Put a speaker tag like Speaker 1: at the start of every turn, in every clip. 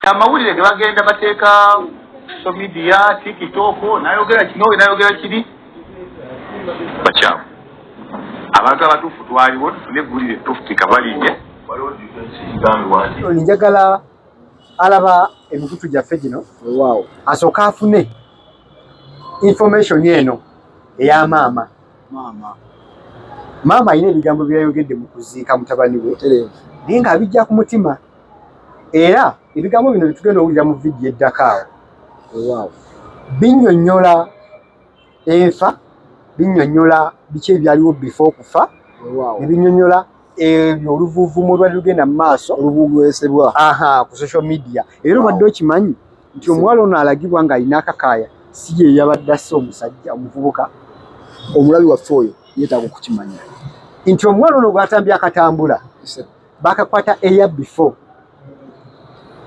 Speaker 1: amawulire ge bagenda bateeka so media TikTok nayogera kino nayogera kiri bakyamu abantu abatuufu twaliwo tufune eggulire tufika balinye
Speaker 2: njagala alaba emikutu gyaffe gino asooka afune information eno eya maama alina ebigambo byayogedde mu kuziika mutabani we naye ng'abijja ku mutima era ebigambo bino bitugenda owulira mu vidiyo eddaka awo binnyonnyola enfa binnyonnyola biki ebyaliwo before okufa ne binnyonnyola ebyo oluvuuvuumo olwali lugenda mu maaso olubuugwesebwa ku social media era obadde okimanyi nti omuwala ono alagibwa ng'alina akakaaya si ye yabadde asse omusajja omuvubuka omulabi waffe oyo yeetaaga okukimanya nti omuwala ono gw'atambye akatambula bakakwata eya before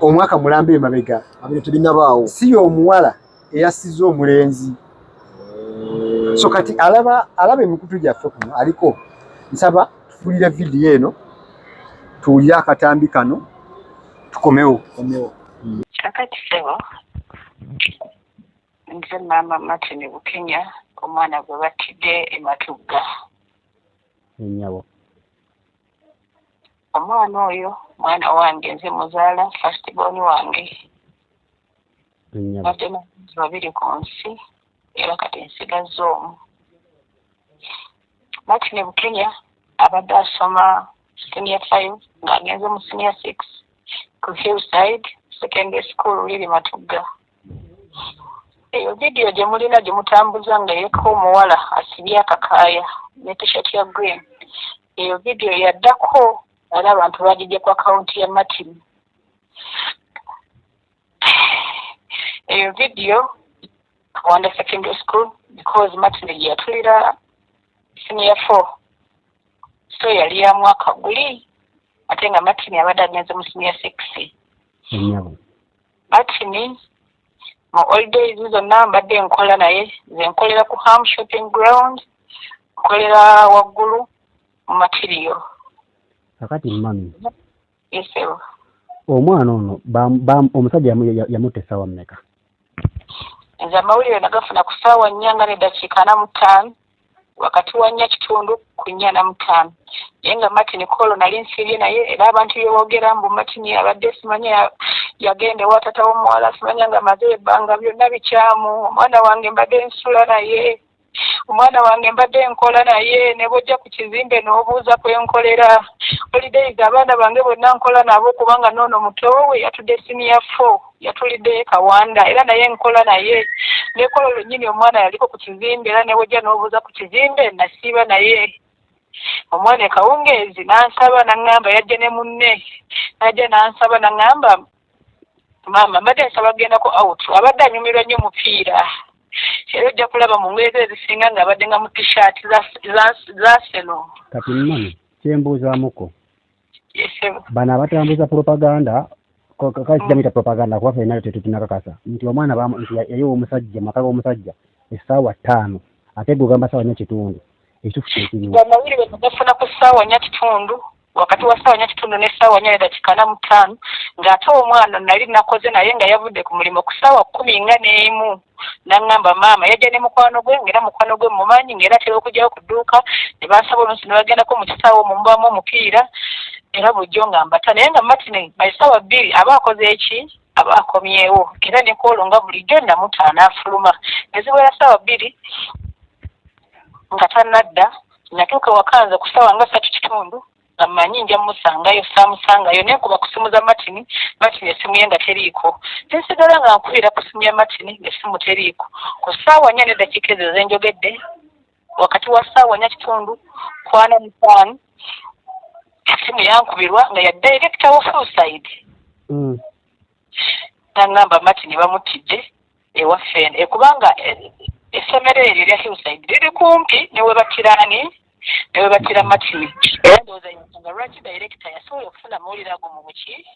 Speaker 2: omwaka mulambe emabega tebinabaawo si omuwala eyasize omulenzi so kati alaba emikutu gyaffe kuno aliko nsaba tufulire vidiyo eno tuwulire akatambi kano tukomewo
Speaker 3: kakati sebo nze maama Martin Bukenya omwana gwe battidde e Matugga
Speaker 4: ennyabo
Speaker 3: omwana oyo mwana wange nze muzaala first born wange
Speaker 4: ennyabo
Speaker 3: babiri ku nsi era kati nsigazza omu Martin Bukenya abadde asoma senior 5 ng'agenze mu senior 6 ku Hillside secondary school liri Matugga. Eyo vidiyo gye mulina gye mutambuza nga yeeko omuwala asibye akakaaya ne t-shirt ya green. Eyo vidiyo yaddako era abantu bagijja ku akaunti ya Martin. Eyo vidiyo Wanda secondary school because Martin yatulira senior 4 so yali ya mwaka guli ate nga Martin abadde agenze mu senior 6. Martin mu old days zonna mbadde nkola naye nze nkolera ku Ham shopping ground nkolera waggulu mu material.
Speaker 4: Kakati mami
Speaker 3: Yesewo
Speaker 4: omwana ono omusajja yamutte essaawa mmeka?
Speaker 3: Nze amawulire nagafuna ku ssaawa 4:45 wakati wa 4:00 ku 4:45 naye nga Martin Kolo nali nsibye naye era abantu byoboogera mbu Martin abadde simanya yagende wa tata w'omuwala simanya nga maze ebbanga byonna bikyamu omwana wange mbadde nsula naye omwana wange mbadde nkola naye ne bojja ku kizimbe n'obuuza kwenkolera holidays abaana bange bonna nkola nabo kubanga noono muto we yatudde senior 4 yatulidde Kawanda era naye nkola naye nekolo lwennyini omwana yaliko ku kizimbe era ne bojja n'obuuza ku kizimbe nasiiba naye omwana ekawungeezi n'ansaba n'aŋŋamba yajja ne munne najja n'ansaba n'aŋŋamba maama mbadde nsaba gendako out abadde anyumirwa nnyo mupiira era ojja kulaba mu ngoye ze ezisinga ng'abadde nga mu t-shirt za seno.
Speaker 4: Kati mmani kyembuuzaamuko
Speaker 3: Yesebo
Speaker 4: bano abatambuza propaganda kakijamita propaganda kuba ffenna tetukinakakasa nti omwana nti yali omusajja maka g'omusajja essaawa 5 ate gugamba ssaawa 4:30 ekituufu kyekiriwo
Speaker 3: amawulire bagafuna ku ssaawa 4:30 wakati wa ssaawa 4:30 ne ssaawa 4:45 ng'ate omwana nali nakoze naye nga yavudde ku mulimu ku ssaawa 10:41 n'aŋŋamba maama yajja ne mukwano gwe ng'era mukwano gwe mumanyi ng'era atera okugyawo ku dduuka ne bansaba oluusi ne bagendako mu kisaawo mumubamu omupiira era bulijjo nga mbata naye nga Martin by ssaawa 2 aba akoze eki aba akomyewo era ne Kolo nga bulijjo namutaana afuluma neziwera ssaawa 2 nga tannadda natuuka wakanza ku ssaawa nga 3:30 amanyi nja musangayo saamusangayo nekuba ku simu za Martin esimu ye nga teriiko nsigala nga nkubira ku simu ya Martin esimu teriiko ku ssaawa 4 ezo ze njogedde wakati wa ssaawa 4:30 kwana mutano esimu yankubirwa nga ya director wa Hillside n'aŋŋamba Martin bamuttidde ewaffe kubanga essomero eryo erya Hillside liri kumpi newe battiraani newe battira Martin ndowooza nga lwaki director yasobola okufuna amawulire ago mu buki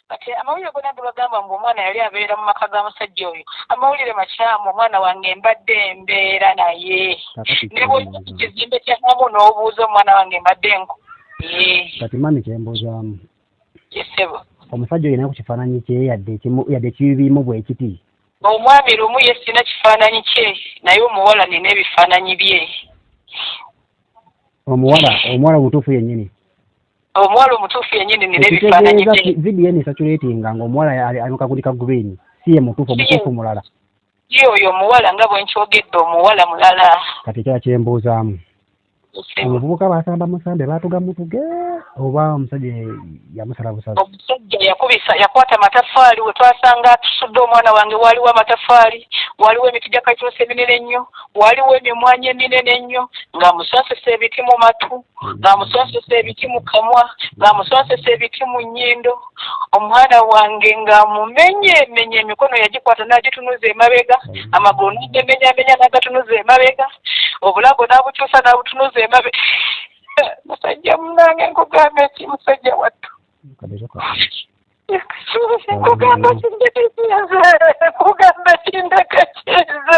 Speaker 3: kati amawulire gonna bagamba mbu omwana yali abeera mu maka ga musajja oyo amawulire makyamu omwana wange mbadde mbeera naye ne bw'ojja ku kizimbe kya hamu n'obuuza omwana wange mbadde nku
Speaker 4: kati mami kyembuzaamu
Speaker 3: yesebo
Speaker 4: omusajja oyo naye ku kifaananyi kye yadde kibimu bwe kiti
Speaker 3: omwami lumu ye sina kifaananyi kye naye omuwala nina ebifaananyi bye
Speaker 4: omuwala omutuufu yennyini
Speaker 3: omuwala omutuufu yennyini nina ebifaananyi bye
Speaker 4: vidiyo eno esatulatinga ngaomuwala ali mu kagundi ka gubeeni si ye omutuufu mulala
Speaker 3: ye oyo omuwala nga bwe nkyogedde omuwala mulala
Speaker 4: kati kya kyembuzaamu omuvubuka basamba musambe baatugamutuge oba omusajja yamusala busazi
Speaker 3: omusajja yakwata amatafaali we twasanga atusudde omwana wange waaliwo amatafaali waaliwo emiti gya kakyusa eminene ennyo waaliwo emimwanya eminene ennyo ng'amuswasisa ebiti mu matu ng'amuswasisa ebiti mu kamwa ng'amuswasisa ebiti mu nnyindo omwana wange ng'amumenye emikono yagikwata n'agitunuza emabega amagulu n'agemenyamenya n'agatunuza emabega obulago n'abukyusa n'abutunuza emabega musajja munange nkugamba eki musajja wattu nkugamba kindekekize nkugamba kindekekize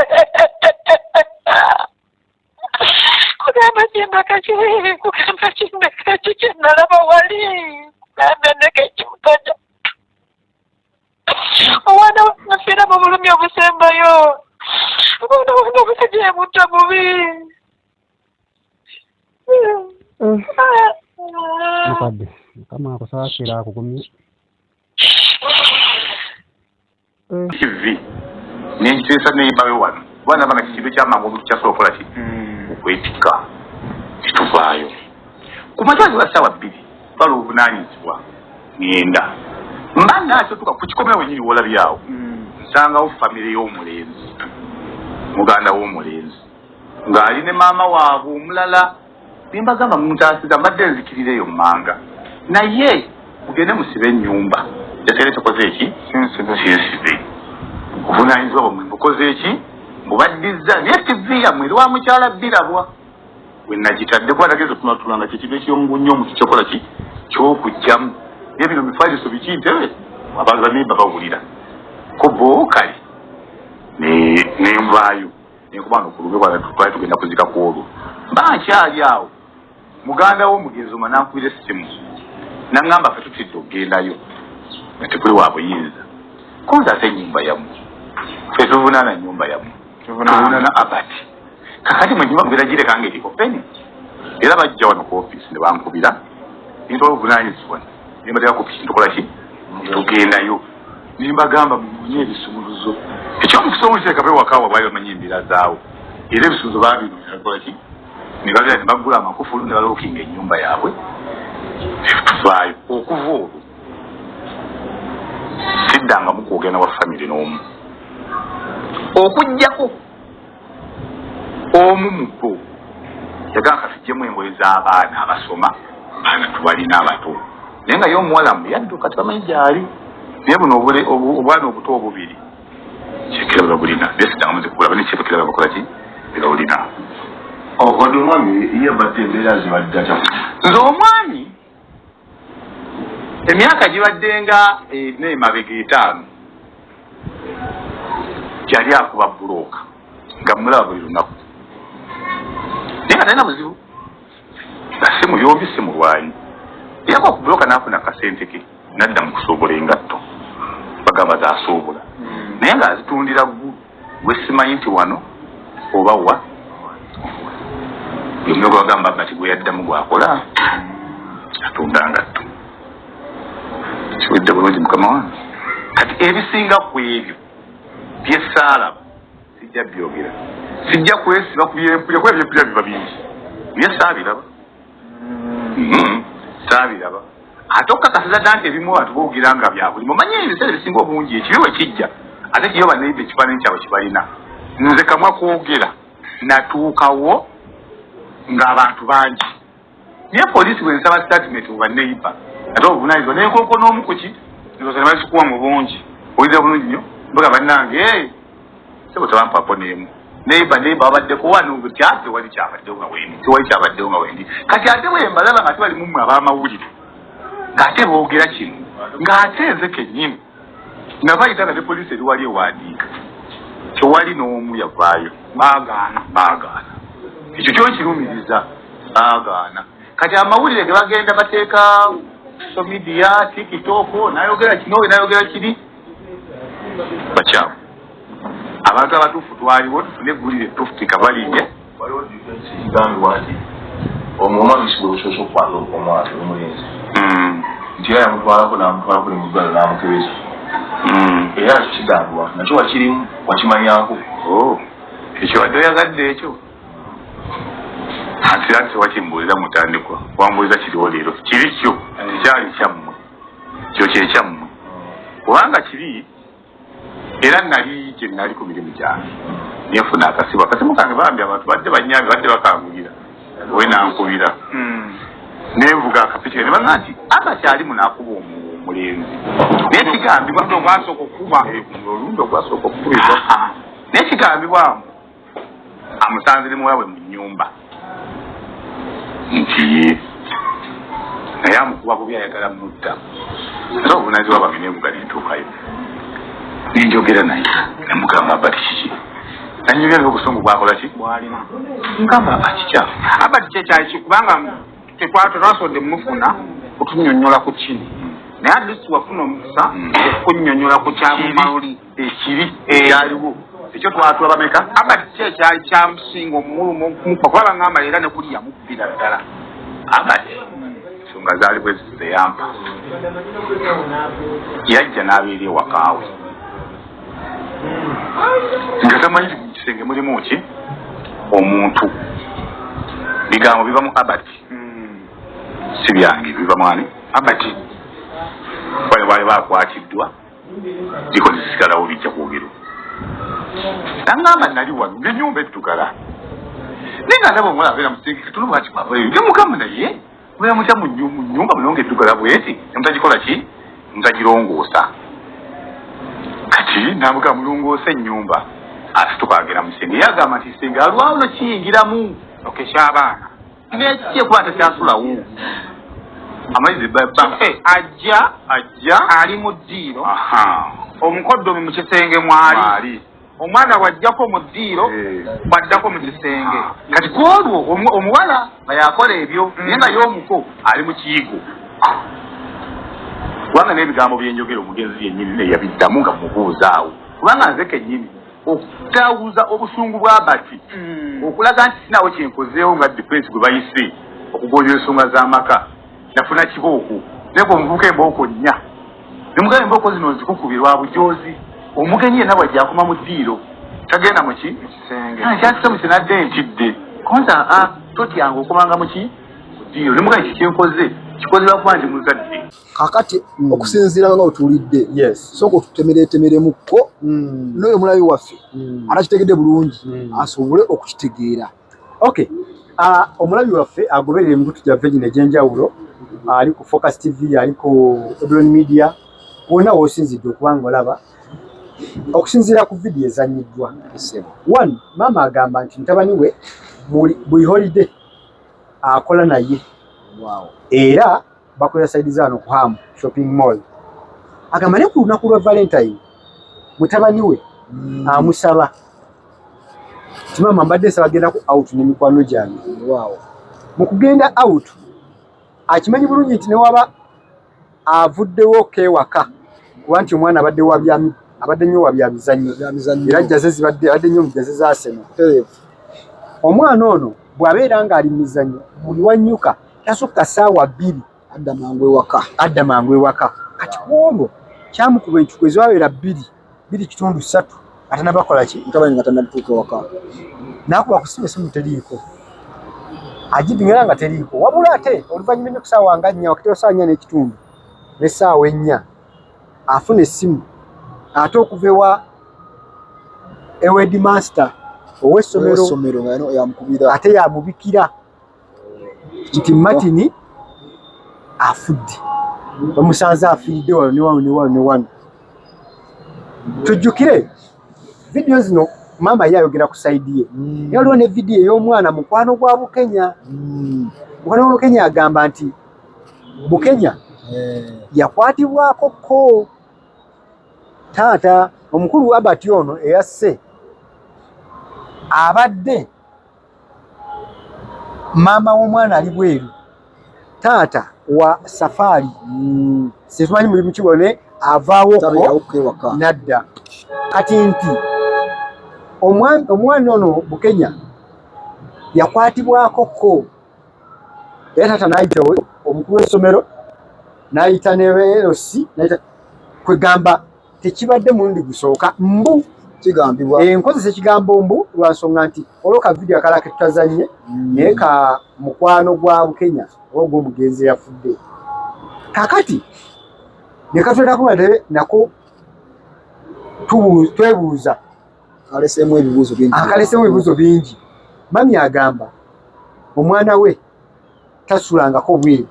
Speaker 3: kugamba kindekakize kugamba kindekaki kyenalaba wali kugamba endekeki mutoja omwana wafiira mu bulumi obusembayo omwana wange omusajja yamutta bubi
Speaker 4: mukadde mukama akusaasira akugumye
Speaker 1: kivi nenkiteesa neyimawe wano kubanga banga kikintu kyamangu olukyasobola okukola ki okwetikka kituvaayo ku makyali ga ssaawa 2 bali obuvunaanyizibwa ngenda mba naakyotuka ku kikomera wenyini wolabyawo nsangawo famire y'omulenzi muganda w'omulenzi ng'ali ne maama waabwe omulala nimbagamba muntaasiza mbadde nzikirireyo mmanga naye mugende musibe ennyumba yatere tukoze eki sinsibe obuvunaanyizibwa bwamwe mbukoze eki mbubaddiza naye tivi yammwe eri wa mukyala birabwa we nagitadde kuba nageze okutunatulanga kyekiba ekyongunnyo omuntu kyokola ki kyokugjamu naye bino bifaaliso biki ntebe abaza nimba bawulira ko bookali nenvaayo nenkubanga okulube twali tugenda kuzika ku olwo mba nkyali awo muganda wo mugenzi oma nankubira essimu naŋŋamba fe tutidde okugendayo nga tekuli wa buyinza konzaate ennyumba yamu fe tuvunaana nnyumba yamu tuvunaana abati kakati mwe nyumba mbeera girekanga eriko peni era bajja wano ku ofiisi ne bankubira nintwala obuvunaanyizibwa nembatera ku piki ntukola ki tugendayo nimbagamba munye ebisumuluzo ekyomukisa omukiteeka bewakawa bwali bamanyi embeera zaawo era ebisumuluzo babinokola ki nebagera nebagula amakufulu nebalookinga ennyumba yaabwe tuvaayo okuva olwo siddanga mukwogenda wa famire n'omu okuggyako omu mubo yagamba katuggyemu engoye z'abaana abasoma baana tubalina abato naye nga y'omuwalamu yadduka tebamanyi gyali naye buno obwana obuto obubiri kyekira babulina naye siddanga muzikugula nekyebakira bakola ki bebawulina
Speaker 5: okwadi omwami yabadde embeera zibadde atya
Speaker 1: nze omwami emyaka gibaddenga n'emabega 5 gyali akuba bulooka nga mulaba buli lunaku naye nga talina buzibu nga si muyombi si mulwanyi yakuba ku bulooka n'afuna akasente ke nadda mu kusobola engatto bagamba zaasobola naye ng'azitundira wesimanyi nti wano oba wa yomwe gwagamba bati gwe yaddamu gwakola atunda ngatto kiwedde bulungi mukama wange kati ebisinga ku ebyo byesaalaba sijja byogera sijja kwesiba ku byempulya kuba ebyempulya biba bingi naye saabiraba saabiraba ate okukakasiza dda nti ebimu abantu boogera nga byabulimu omanye ebiseera ebisinga obungi ekibi we kijja ate kiyo banaiba ekifaananyi kyabwe kibalina nze kamwa kwogera natuukawo ng'abantu bangi naye poliisi bwe nsaba statement mu baneiba ate obuvunaanyizibwa nenkonko n'omu ku ki nzosane basikuwa mu bungi oyinza bulungi nnyo mbaga bannange sebo tebampapo n'emu neiba babaddeko wano ate wali kyabaddewo nga wendi tewali kyabaddewo nga wendi kati ate bwe mbalaba nga tebalimu mmwe ab'amawulire ng'ate boogera kino ng'ate nze kennyini nabayita ne poliisi eri wali ewandiika tewali n'omu yavaayo baagaana ekyo kyo kirumiriza baagaana kati amawulire ge bagenda bateeka social media TikTok nayogera kino nayogera kiri bakyamu abantu abatuufu twaliwo tufune eggulire ttuufu tikabalinye
Speaker 5: waliwo difference kigambibwa nti omumabisi gwe busoose okukwata omwana omulenzi nti era yamutwalako n'amutwalako ne muddwaliro n'amukebeza era kigambibwa nakyo wakirimu wakimanyako
Speaker 1: ekyo wadde oyagadde ekyo ati era tewakimbuulira mutandikwa wambuuliza kiriwo leero kiri kyo tekyali kyammwe kyo kyekyammwe kubanga kiri era nali gye nali ku mirimu gyange nenfuna akasimu kange bambi abantu badde banyambi badde bakangulira we nankubira nenvuga akapikire ne baga nti akakyali munaakuba omulenzi naye kigambibwa ogwasooka okuba olundi ogwasooka okukubibwa naye kigambibwamu amusanzire muwabwe mu nnyumba nti naye amukuba bubi ayagala mutta era obunazibwa baminevuga nentuukayo nenjogera naye nemugamba bati kiki nanyogera obusungu bwakola ki bwalina nkamba akikyafu
Speaker 6: abati kyekyali kikubanga tetwasonde mufuna okutunyonyola ku kino naye atleast wafuna omukisa okunyonyola ku kyamumawuli
Speaker 1: ekiri ekyaliwo ekyo twatula bameka
Speaker 6: abati kyekyali kyamusinga omuluma okumukuba kuba bangamba era ne kuli yamubbira ddala
Speaker 1: abati ensonga zaali bwe ziteyampa yajja n'abeera ewakaawe nga tamanyi mu kisenge mulimu ki omuntu bigambo biva mu abati si byange biva mwani abati bali baali bakwatiddwa ziko zisigalawo bijja kwogero nangamba nali wano nenyumba eddugala naye nga ndaba omuwala abeera musenge katulu bwati ge mukama naye obeera mutya mu nyumba mulonga eddugala bweti nemutagikola ki nemutagirongoosa kati namuga mulongoosa ennyumba ate tukagera musenge yagamba nti senge alwawo nokiyingiramu
Speaker 6: okeky'abaana
Speaker 1: nekyekwata kyasulawo amaizi
Speaker 6: ajja ali mu ddiiro omukoddomi mu kisenge mwali omwana bw'ajjako mu ddiiro bw'addako mu kisenge
Speaker 1: kati kwolwo omuwala nga yakola ebyo naye nga y'omuko ali mu kiyigo kubanga n'ebigambo byenjogera omugenzi yennyini neyabiddamu nga mubuuzaawo kubanga nze kennyini okutawuza obusungu bw'abati okulaga nti sinawo kyenkozeewo nga defense gwe bayise okugonja ensonga z'amaka nafuna kibooko naye omuvuka embooko nnya nemugaba embooko zino nzikukubirwa bujozi omugenyi yenna bwajja akoma mu ddiiro tagenda muki kyasitamu kinadde ntidde konza totyanga okomanga muki mu ddiiro nemugaba kikyenkoze kikozebwa kuba nti muzadde
Speaker 7: kakati okusinziira nga otulidde sooka otutemeretemeremukko noyo omulabi waffe atakitegedde bulungi asobole okukitegeera.
Speaker 2: Omulabi waffe agoberera emikutu gyaffe gino egy'enjawulo ali ku Focus TV ali ku Odron Media wonna w'osinzidde okubanga olaba okusinziira ku vidiyo ezannyiddwa. One, maama agamba nti mutabani we buli holiday akola naye era bakola saidi zaano ku Hamu shopping mall. Agamba ne ku lunaku lwa Valentine mutabani we amusaba maama mbadde nsaba agenda ku out n'emikwano gyange. Mu kugenda out akimanyi bulungi nti ne waba avuddewo kewaka kuba nti omwana abadde nnyo wa bya mizannyo era jjaze zibadde nnyo mu jjaze za Arsenal. Omwana ono bw'abeera ng'ali mu mizannyo buli wannyuka tasukka ssaawa 2 adda mangu ewaka. Kati kwolwo kyamukuba entuko ezibabeera 2.3 atanabakola ki
Speaker 7: mutabani nga tanatuuka waka
Speaker 2: nakuba kusiba esimu teriiko agidingera nga teriiko wabula ate oluvannyuma n'okusaawa nga 4 wakati wa ssaawa 4 n'ekitundu n'essaawa 4 afuna essimu ate okuva ewa headmaster ow'essomero
Speaker 7: nga yamukubira
Speaker 2: ate yamubikira nti Martin afudde bamusanze afiiridde wano ne wano. Tujjukire video zino mama yayogera ku side ye yaliwo ne video ey'omwana mukwano gwa Bukenya. Mukwano gwa Bukenya agamba nti Bukenya yakwatibwako ko taata omukulu Albert ono eyasse abadde mama w'omwana ali bweru taata wa Safari situmanyi mulimu kibone avaawo nadda kati nti omwana ono Bukenya yakwatibwako ko era taata n'ayita omukulu w'essomero n'ayita ne LC n'ayita kwegamba tekibadde mulundi gusooka mbu
Speaker 7: kigambibwa
Speaker 2: nkozesa ekigambo mbu lwansonga nti olwoka vidiyo akala ke tutazannye naye ka mukwano gwa Bukenya ogwo omugenzi yafudde kakati ne katwetako mate nako twebuuza
Speaker 7: aleseemu
Speaker 2: ebibuuzo bingi mami agamba omwana we tasulangako bweru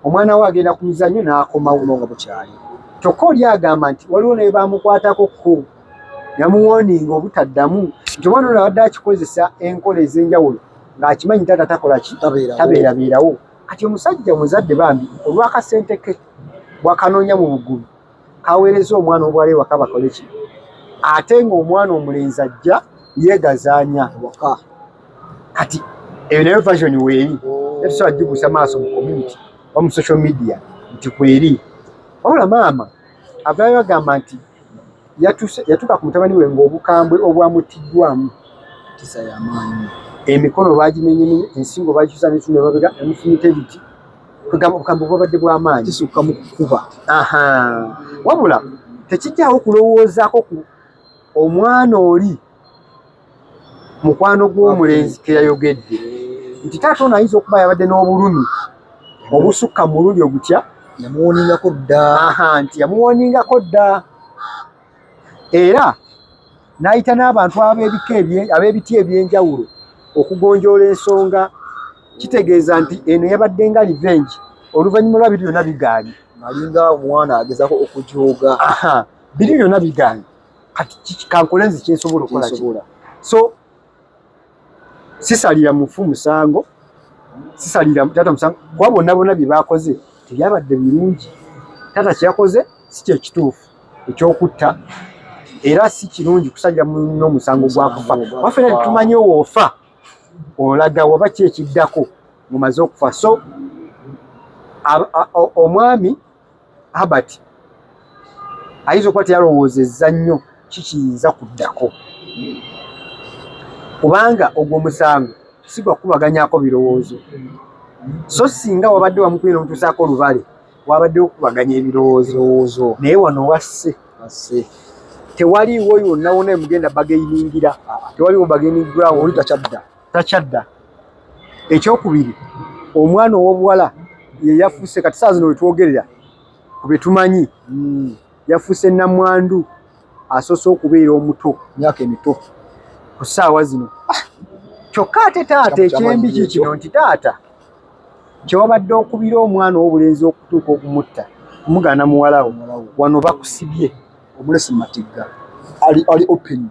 Speaker 2: omwana we agenda ku mizannyo n'akomawo nga bukyali kyokka oli agamba nti waliwo naye bamukwatako ko yamuwooninga obutaddamu nti omwana ono abadde akikozesa enkola ez'enjawulo ng'akimanyi taata takola ki tabeerabeerawo kati omusajja muzadde bambi olw'akasente ke bwakanoonya mu buggulu kaweereza omwana obwala ewaka bakole ki ate ng'omwana omulenzi ajja yeegazaanya waka kati eyo nayo version weeri etusobola gigusa maaso mu community wa mu social media nti kweri wabula maama avaayo agamba nti yatuuka ku mutabani we ng'obukambwe obwamutiddwamu
Speaker 7: kisa y'amaanyi
Speaker 2: emikono bagimenyemenye ensingo bagikyusa n'ekinu ne babega emufunyita ebiti kwegamba obukambwe bwabadde bw'amaanyi
Speaker 7: kisukka mu kukuba
Speaker 2: wabula tekijjaawo kulowoozaako ku omwana oli mukwano gw'omulenzi ke yayogedde nti taata ono ayinza okuba yabadde n'obulumi obusukka mu luli ogutya
Speaker 7: yamuwooningako dda
Speaker 2: nti yamuwooningako dda era n'ayita n'abantu ab'ebiti ebyenjawulo okugonjoola ensonga kitegeeza nti eno yabadde nga revenge oluvannyuma lwa biri byonna bigaanye
Speaker 7: alinga omwana agezako okujooga
Speaker 2: biri byonna bigaanye kati kankole nzi kyensobola okukola so sisalira mufu musango sisalira taata musango kuba bonna bonna bye baakoze tebyabadde birungi taata kyeyakoze si kyekituufu ekyokutta era si kirungi kusalira muno omusango gwakufa waffe nali tumanyi woofa olaga waba ki ekiddako mumaze okufa so omwami Albert ayinza okuba teyalowoozezza nnyo kikiyinza kuddako kubanga ogwo omusango si gwa kukubaganyako birowoozo so singa wabadde wamukwira omutuusaako olubale wabadde okubaganya ebirowoozo naye wano wasse tewaliiwo yonna wona emugenda bageiningira tewaliwo bagaining ground oli takyadda ekyokubiri omwana ow'obuwala ye yafuuse kati saa zino wetwogerera ku bye tumanyi yafuuse nnamwandu asoose okubeera omuto
Speaker 7: myaka emito
Speaker 2: ku ssaawa zino kyokka ate taata ekyembi kikino nti taata kyewabadde okubira omwana ow'obulenzi okutuuka okumutta kumugaana muwalawo wano bakusibye
Speaker 7: omulesi matigga ali open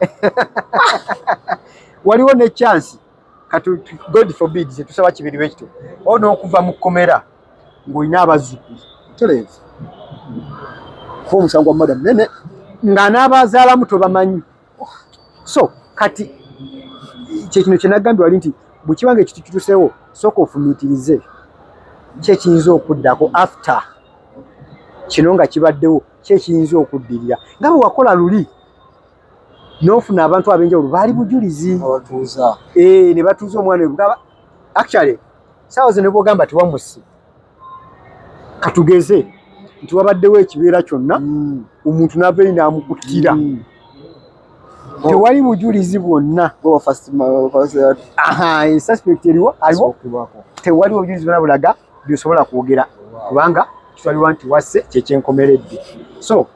Speaker 2: waliwo ne chance kati God forbid tusaba kibiriwe ekito ono okuva mu kkomera ng'olina abazzukulu
Speaker 7: televu ko omusango wa madam nene
Speaker 2: nga n'abazaalamu tobamanyi so kati kyekino kyenagambye wali nti bwe kibanga ekitu kituseewo sooka ofumiitirize kyekiyinza okuddako after kino nga kibaddewo kyekiyinza okuddirira nga bwe wakola luli n'ofuna abantu ab'enjawulo baali bujulizi ne batuuza omwana we actually saawa ze ne bwogamba tewamusi katugeze nti wabaddewo ekibeera kyonna omuntu n'aveeri n'amukuttira tewali bujulizi bwonna suspect eriwo aliwo tewaliwo bujulizi bwonna bulaga byosobola kwogera kubanga kitwalibwa nti wasse kyekyenkomeredde so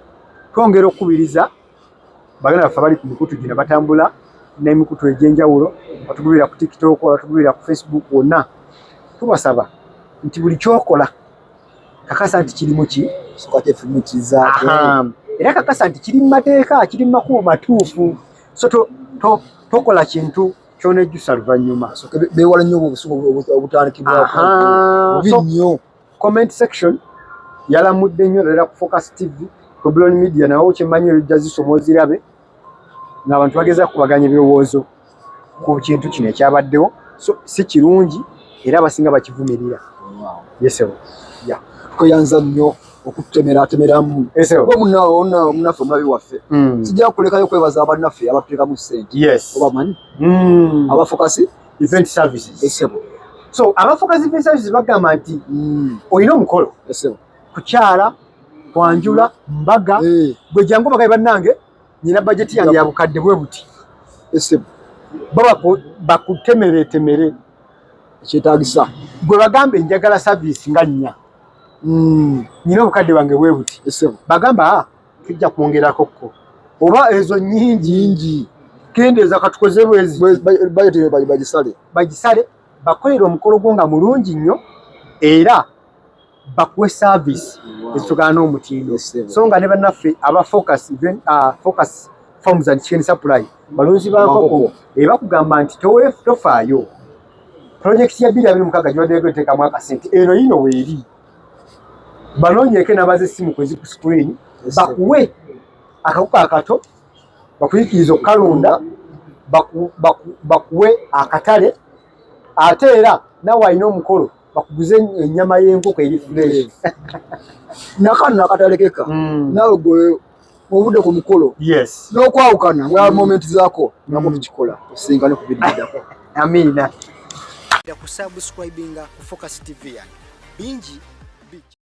Speaker 2: twongera okukubiriza baganda baffe bali ku mikutu gino batambula n'emikutu egy'enjawulo batugubira ku TikTok batugubira ku Facebook wonna tubasaba nti buli kyokola kakasa nti kirimu ki era kakasa nti kiri mu mateeka kiri mu makubo matuufu so tokola kintu kyonejjusa luvannyuma
Speaker 7: bewala nnyo obusugu obutandikibwako bubi nnyo
Speaker 2: comment section yalamudde nnyo era ku Focus TV ku Blon Media nawo kimanyi ojja zisoma ozirabe ng'abantu bageza kubaganya ebirowoozo ku kintu kino ekyabaddewo so si kirungi era abasinga bakivumirira. Yesewo ya
Speaker 7: kweyanza nnyo okutemeratemeramu oba munaffe omulabi waffe sijja kulekayo kwebaza abannaffe abateekamu ssente oba manyi aba Focus
Speaker 2: Event Services.
Speaker 7: Esebo
Speaker 2: So aba Focus Event Services bagamba nti olina omukolo kukyala kwanjula mbaga bwe jangu bagaye bannange nyina budget yange ya bukadde bwe buti
Speaker 7: esebo
Speaker 2: baba bakutemere
Speaker 7: kyetaagisa
Speaker 2: gwe bagambe njagala service nga nnya nyina obukadde bwange bwe buti
Speaker 7: esebo
Speaker 2: bagamba tujja kwongerako ko oba ezo nyingi kendeeza katukoze bwezi bagisale bakolera omukolo gwo nga mulungi nnyo era bakuwe service ezitugana n'omutindo so nga ne bannaffe aba Focus Farms and Chicken Supply balunzi bankoko bakugamba nti tofaayo project ya 2026 gibadde eteekamu akasente eno yino weeri banoonyeeko n'abaza essimu kwezi ku screen bakuwe akakuka akato bakuyikiriza okukalonda bakuwe akatale ate era nawe alina omukolo bakuguze ennyama y'enkoko eri fresh
Speaker 7: nakano nakatalekeka nawe gwe obudde ku mukolo n'okwawukana bwa moment zaako nako tukikola osingane ku biddako
Speaker 2: amina ku subscribinga ku Focus TV bingi